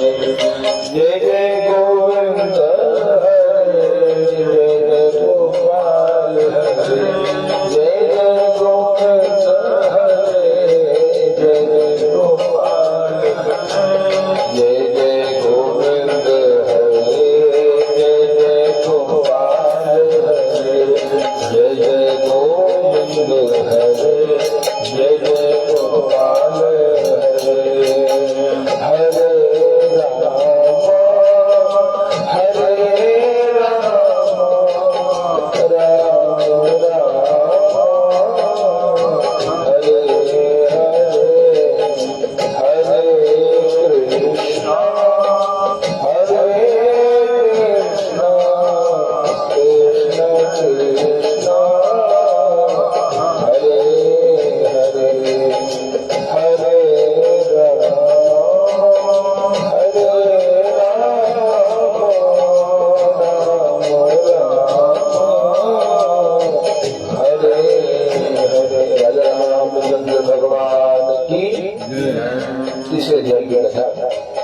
जय जय गोविंद हरे जय जय गोपाल हरे जय जय गोविंद हरे जय जय गोपाल जय जय गोविंद हरे जय जय गोपाल हरे जय जय गोविंद हरे जय जय गोपाल हरे हरे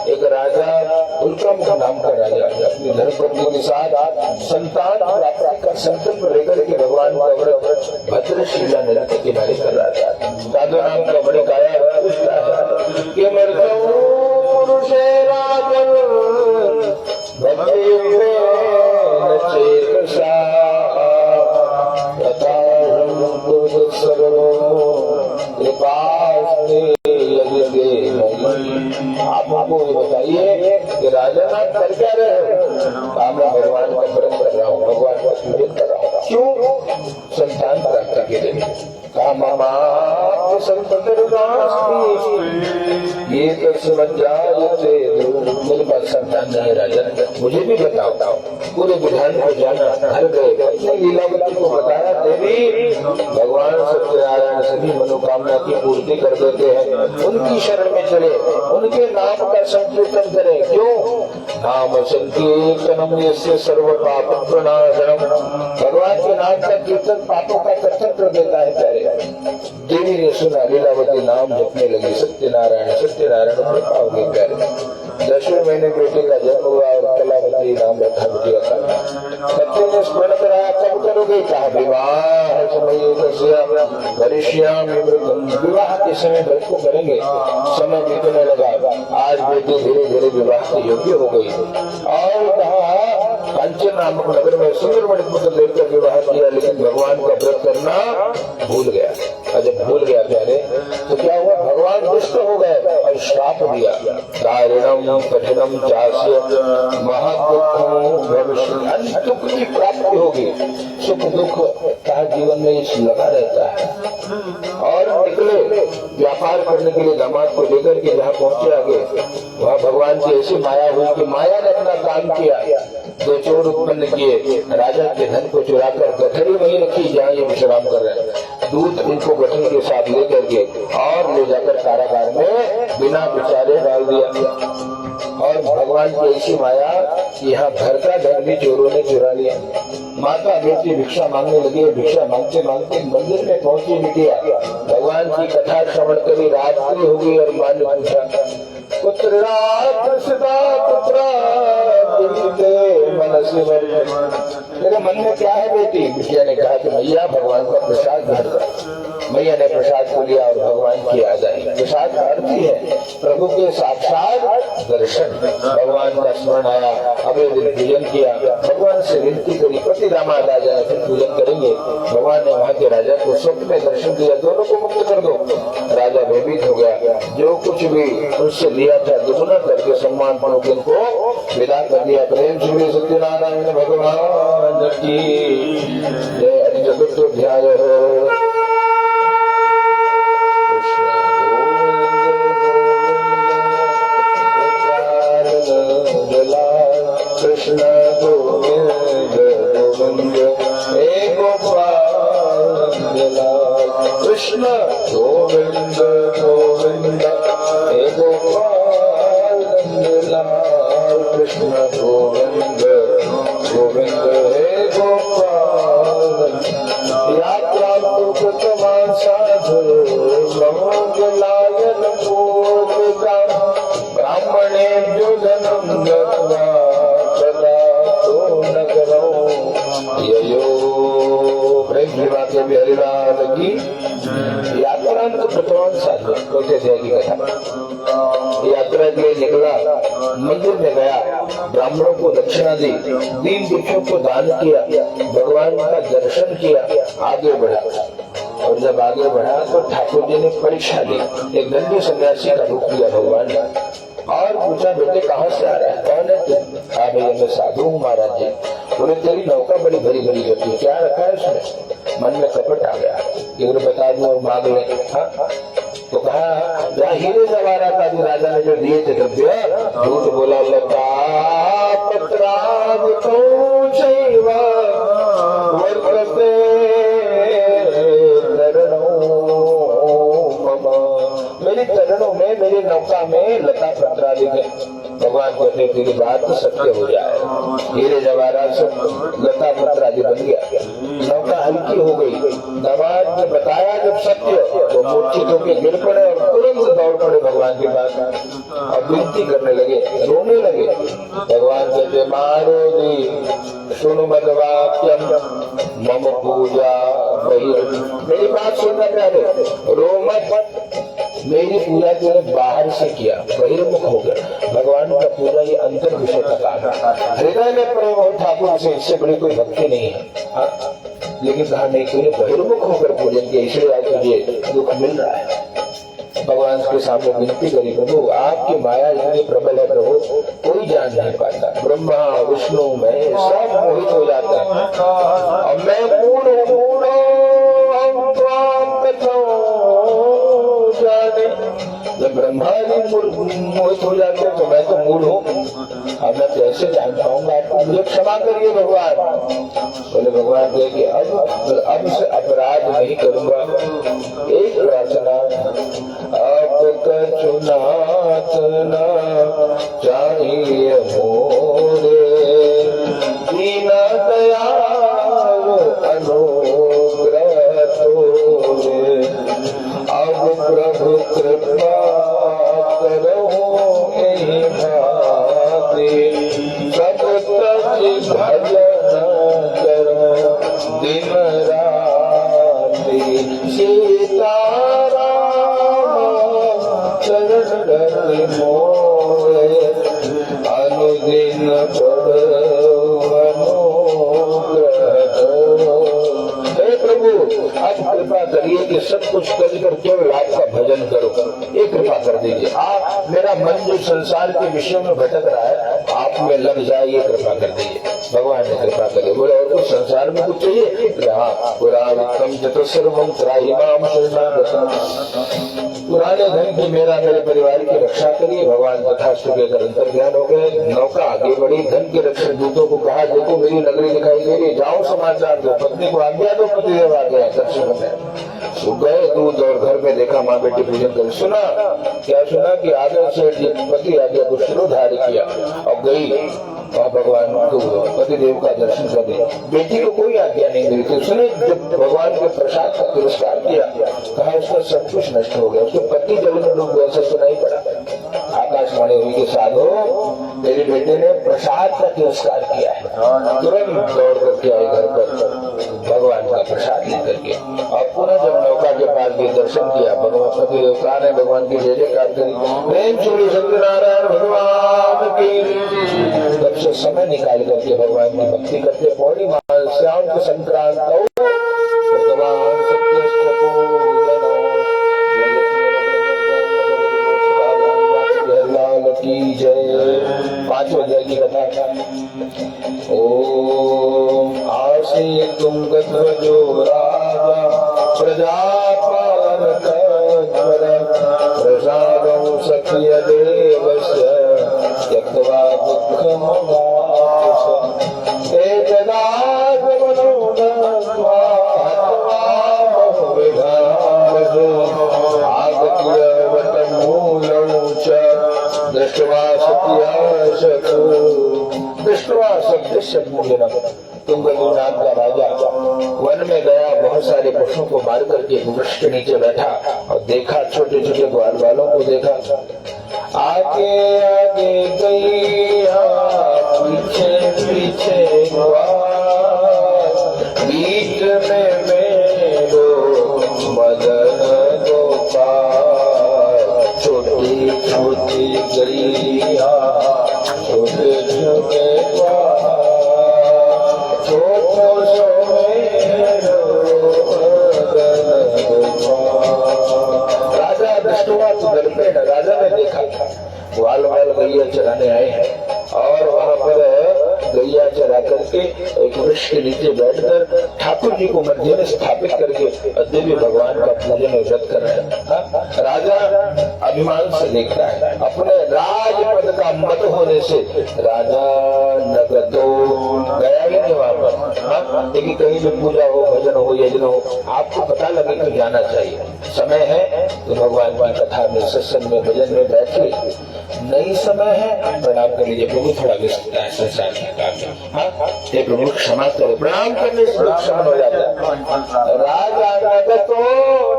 एक राजा उल्कम का नाम का राजा अपनी धर्मपत्नी के साथ संतान प्राप्ति का संकल्प लेकर के भगवान भद्रशिला नदी के किनारे कर रहा था। साधु नाम का बड़े काया पूछता है कि पुरुषे राजन आपको ये बताइए कि राजा कर क्या रहे हो? मैं भगवान का व्रत कर रहा हूँ, भगवान का स्मरण कर रहा हूँ। क्यों? संतान प्राप्ति के लिए। कहा मामा ये तो समझ जाते मेरे पास संतान नहीं राजा, मुझे भी बताओ। पूरे विधान को जाना, घर गए लीलावती को बताया, देवी भगवान सत्यनारायण सभी मनोकामना की पूर्ति कर देते हैं, उनकी शरण में चले, उनके नाम का संकीर्तन करें। क्यों? नाम संकीर्तनम यस्य सर्व पाप प्रणाशनम। भगवान के नाम का कीर्तन पापों का कर्तन कर देता है। प्यारे देवी ने सुना, लीलावती नाम जपने लगी, सत्यनारायण सत्यनारायण कृपा हो गई। प्यारे 10वें महीने बेटे का जन्म हुआ और कलावती नाम रखा बिटिया का। बच्चे ने स्मरण कराया, कब करोगे? कहा विवाह समय विवाह के समय व्रत को करेंगे। समय बीतने लगा, आज बेटी धीरे धीरे विवाह के योग्य हो गई और कहा कांचन नामक नगर में सुंदर मणिपुत्र देखकर विवाह किया, लेकिन भगवान का व्रत करना भूल गया। जब भूल गया प्यारे तो क्या हुआ? भगवान दुष्ट हो गए और श्राप दिया, दारिणम कठिनम चास्य महादुख भविष्य, दुख की प्राप्ति होगी। सुख दुख का जीवन में इस लगा रहता है। और निकले व्यापार करने के लिए दामाद को लेकर के जहाँ पहुंचे आगे, वहाँ भगवान की ऐसी माया हुई कि माया ने अपना काम किया। 2 चोर उत्पन्न किए, राजा के धन को चुराकर गठरी वही रखी जहाँ ये विश्राम कर रहे हैं। दूत इनको गठरी के साथ लेकर के और ले जाकर कारागार में बिना विचारे डाल दिया। और भगवान की ऐसी माया कि यहाँ घर का धन भी चोरों ने चुरा लिया। माता बेटी भिक्षा मांगने लगी, भिक्षा मांगते मांगते मंदिर में पहुंची बिटिया। भगवान की कथा श्रवण करी, रात्रि हो गई और मां ने पूछा पुत्र मेरे मन में क्या है बेटी? बिटिया ने कहा कि मैया भगवान का प्रसाद घर का। मैया ने प्रसाद को लिया और भगवान की याद आई। प्रसाद का अर्थ ही है प्रभु के साक्षात दर्शन। भगवान का स्मरण आया, अगले दिन पूजन किया, भगवान से विनती करी पति दामाद आ जाए फिर पूजन करेंगे। भगवान ने वहाँ के राजा को स्वप्न में दर्शन दिया, दोनों को मुक्त कर दो। राजा भयभीत हो गया, जो कुछ भी उससे लिया था दुगुना करके सम्मान पूर्वक उनको विदा कर दिया। प्रेम से सत्यनारायण भगवान की जय। चतुर्थोध्याय कृष्ण गोविंद गोविंद हे गोपाल कृष्ण गोविंद गोविंद हे गोपाल कृष्ण गोविंद गोविंद हे गोपाल। यात्रा तो कृतवान साधु ब्रह्मलायन पूर्विका ब्राह्मणे जन्म गत्वा सदा तो नगरो ययो। प्रेम की बात है हरिलाल की। यात्रा तो प्रतवान साधु कैसे जाएगी कथा। यात्रा के लिए निकला, मंदिर में गया, ब्राह्मणों को दक्षिणा दी, दीन दुखियों को दान किया, भगवान का दर्शन किया, आगे बढ़ा। और जब आगे बढ़ा तो ठाकुर जी ने परीक्षा ली। एक दंडी सन्यासी का रूप लिया भगवान ने और पूछा, बेटे कहाँ से आ रहा है, कौन है तू? हाँ भैया मैं साधु हूँ महाराज जी। बोले तेरी नौका बड़ी भरी भरी होती है, क्या रखा है उसमें? मन में कपट आ गया, एक बता दूं और मांग ले। तो कहा जहाँ हीरे जवाहरात आदि राजा ने जो दिए थे द्रव्य, झूठ बोला लता पत्राव तो जैवा वर्तते मेरी चरणों में, मेरी नौका में लता पत्रा लिखे। भगवान कहते तेरी बात तो सत्य हो जाए। हीरे जवाहरात सब लता पत्रा आदि बन गया, नौका हल्की हो गई। दामाद ने बताया जब सत्य तो मूर्छित होकर गिर पड़े और तुरंत दौड़ पड़े भगवान के पास और विनती करने लगे, रोने लगे। भगवान कहते मारो दी सुनो मदवाक्यम मम पूजा मेरी बात सुनना प्यारे, रो मत। मेरी पूजा तूने बाहर से किया, बहिर्मुख हो गया। भगवान का पूजा ये अंतर विषय का काम है। हृदय में प्रेम और ठाकुर से इससे बड़ी कोई भक्ति नहीं है। लेकिन कहा नहीं, तूने बहिर्मुख होकर पूजन किया, इसलिए आज तुझे दुख मिल रहा है। भगवान के सामने विनती करी, प्रभु आपकी माया इतनी प्रबल है प्रभु, कोई जान नहीं पाता। ब्रह्मा विष्णु में सब मोहित हो जाते हैं और मैं पूर्ण जब ब्रह्मा जी मोहित हो जाते हैं तो मैं तो मूल हूँ, अब मैं कैसे जान पाऊंगा आपको, मुझे क्षमा करिए भगवान। बोले भगवान कहे कि अब से अपराध नहीं करूंगा। एक प्रार्थना, अब कछुनाथ न चाहिए मोरे दीना दयाल अनुग्रह तोरे। अब प्रभु कृपा करो हे भाते सब तज भजन करो दिन राति। सीताराम चरण रति मोरे अनुदिन कृपा करिए कि सब कुछ कर केवल आपका भजन करो, ये कृपा कर दीजिए। आप मेरा मन जो संसार के विषय में भटक रहा है आप में लग जाए, ये कृपा कर दीजिए। भगवान ने कृपा करिए। बोले और कुछ संसार में कुछ चाहिए? पुराने धन की मेरा मेरे परिवार की रक्षा करिए। भगवान कथा सुनकर अंतर ज्ञान हो गए। नौका आगे बढ़ी, धन के रक्षक दूतों को कहा देखो मेरी नगरी दिखाई दे रही, जाओ समाचार दो, पत्नी को आज्ञा दो, पतिदेव आ गया दर्शन में। गए दूध और घर में देखा माँ बेटी पूजन कर। सुना क्या? सुना कि आदर से पति आज्ञा को शिरोधार्य किया और गई और भगवान को पतिदेव का दर्शन कर दिया। बेटी को कोई आज्ञा नहीं मिली थी, उसने जब भगवान के प्रसाद का तिरस्कार किया कहा उसका सब कुछ नष्ट हो गया। उसके पति जल में डूब गए, ऐसा सुनाई पड़ा। आकाशवाणी हुई के साधो मेरे बेटे ने प्रसाद का तिरस्कार किया है। तुरंत दौड़ करके आए घर पर भगवान का प्रसाद लेकर के और पुनः जब नौका के पास भी दर्शन किया, भगवान पति देवता ने भगवान की जय जयकार करी। प्रेम श्री सत्यनारायण भगवान की। तब से समय निकाल करके भगवान की भक्ति करते। पूर्णिमा श्याम संक्रांत भगवान सत्य की जय। 5 अध्याय की कथा। ओम आसी तुम गध्वजो राजा प्रजापालन प्रसादं सख्य देवस्य त्यक्त्वा दुःखमवाप्स्यसि। एकदा गमनोदत्वा आगत्य वटमूलं च दृष्ट्वा तुंगनाथ का राजा वन में गया, बहुत सारे पशुओं को मार करके वृक्ष के नीचे बैठा और देखा, छोटे छोटे ग्वाल वालों को देखा। आगे आगे गैया पीछे पीछे ग्वाल, बीच में मेरो मदन गोपाल। छोटी छोटी गैया छोटे छोटे ग्वाल, छोटो सो मेरो मदन गोपाल। राजा दृष्टवा तो घर पे राजा ने देखा ग्वाल वाल गैया चराने आए हैं और वहां पर गैया चरा करके एक वृक्ष के नीचे बैठकर ठाकुर जी को मध्य में स्थापित करके देवी भगवान का पूजन और व्रत कर रहे हैं। राजा अभिमान से देख रहा है, अपने राजपद का मत होने से राजा नगदो गया ही नहीं वहां पर। लेकिन कहीं भी पूजा हो, भजन हो, यज्ञ हो, आपको पता लगे तो जाना चाहिए। समय है तो भगवान की कथा में, सत्संग में, भजन में बैठिए। नहीं समय है प्रणाम कर लीजिए, प्रभु थोड़ा व्यस्तता है संसार के काम में। ये प्रभु क्षमा करे, प्रणाम करने से क्षमा हो जाता है। राजा तो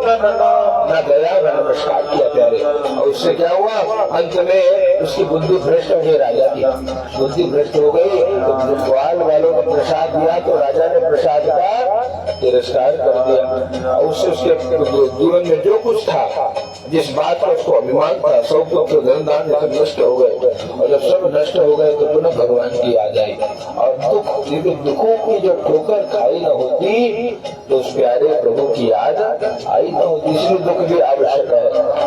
न गया न नमस्कार किया प्यारे, और उससे क्या हुआ, अंत में उसकी बुद्धि भ्रष्ट हो गई। राजा की बुद्धि भ्रष्ट हो गई तो ग्वाल वालों ने प्रसाद दिया तो राजा ने प्रसाद का तिरस्कार कर दिया। और उससे उसके जीवन में जो कुछ था, जिस बात का उसको अभिमान था, सब कुछ धनदान सब नष्ट हो गए। और जब सब नष्ट हो गए तो पुनः भगवान की याद आई। और दुखों की जो ठोकर खाई न होती तो उस प्यारे प्रभु की याद आई न होती। इसलिए दुख भी आवश्यक है।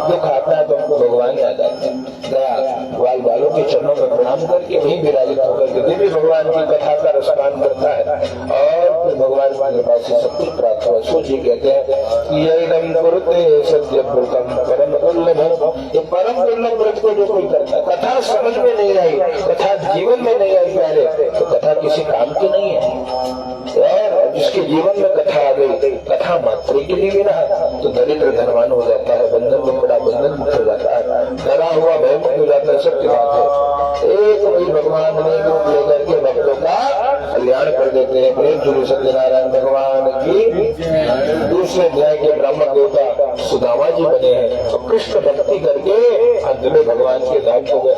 दुख आता है तो हमको भगवान याद आता है। गया ग्वाल बालों के चरणों में प्रणाम करके वहीं विराजित होकर के देवी भगवान की कथा का रसपान करता है और फिर भगवान की कृपा से सब कुछ प्राप्त हुआ। सोचिए कहते हैं यदम कुरुते सत्य व्रतम परम दुर्लभ। ये परम दुर्लभ व्रत को जो कोई करता, कथा समझ में नहीं आई, कथा जीवन में नहीं आई प्यारे, तो कथा किसी काम की नहीं है। और जिसके जीवन में कथा आ गई, कथा मात्र के लिए भी रहा तो दरिद्र धनवान हो जाता है, बंधन में बड़ा बंधन मुक्त हो जाता है, डरा हुआ भय मुक्त हो जाता है। सत्य बात है। एक वही भगवान ने रूप लेकर के भक्तों का कल्याण कर देते हैं। प्रेम श्री सत्यनारायण भगवान की। दूसरे अध्याय के ब्राह्मण देवता सुदामा जी बने हैं तो कृष्ण भक्ति करके अंत में भगवान के धाम को गए।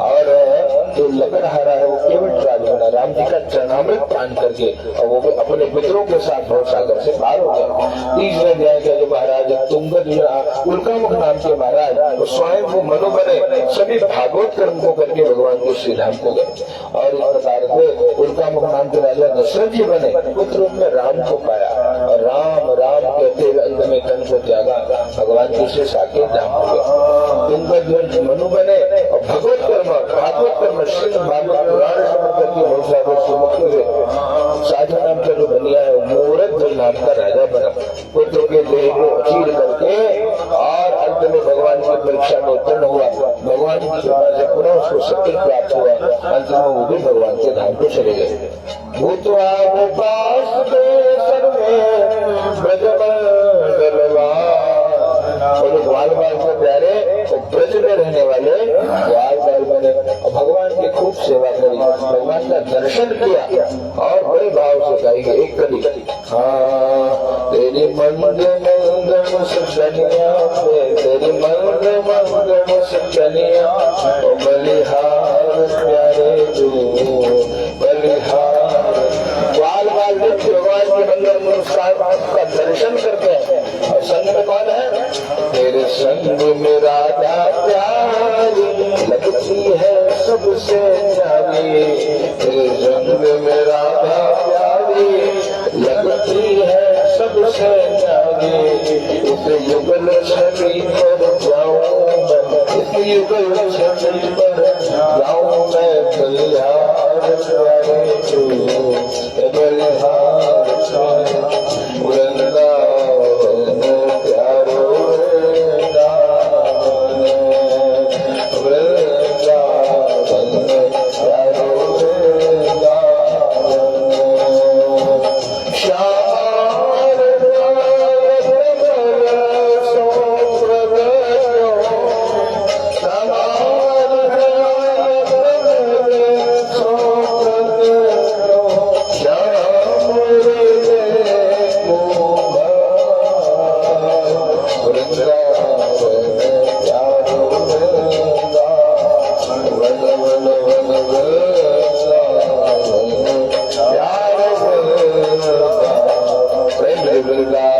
और जो लकड़हारा है वो केवल राज बना, राम जी का चरणामृत पान करके और वो अपने मित्रों के साथ भव सागर से पार हो गया। तीसरे अध्याय का जो महाराज तुंगद उल्कामुख नाम के महाराज वो स्वयं वो मनु बने, सभी भागवत कर्म को करके भगवान के श्री धाम को गए। और इस प्रकार से उल्कामुख नाम के राजा दशरथ जी बने, पुत्र में राम को पाया और राम राम कहते हुए अंत में तन को त्यागा, भगवान के श्री साकेत धाम हो गए। तुंगद मनु बने और भगवत कर्म भागवत कर्म श्रीमद् भागवत पुराण श्रवण करके बहुत सारे सुमुक्त हुए। साधु नाम का जो बनिया है मुहूर्त नाम का राजा बना, पुत्र के देह को चीर करके और अंत में भगवान की परीक्षा में उत्तीर्ण हुआ। भगवान की कृपा से पुनः उसको शक्ति प्राप्त हुआ। अंत में वो भी भगवान के धाम को चले गए। भूतवा ग्वाल बाल से प्यारे तो ब्रज में रहने वाले ग्वाल बाल बने और भगवान की खूब सेवा करी, भगवान का दर्शन किया और बड़े भाव से गाई एक कली तेरी मंदिर सजनिया, तेरी मंदिर सजनिया बलिहार प्यारे तू बलिहार। ग्वाल बाल भगवान के मंदिर में उसका दर्शन करते हैं। और संग में कौन है? तेरे संग में राधा प्यारी लगती है सबसे प्यारी, तेरे संग में राधा प्यारी लगती है सबसे प्यारी। इस युगल छवि पर जाऊं मैं, इस युगल छवि पर जाऊं मैं बलिहार प्यारे तू बलिहार वृंदावन प्यारो का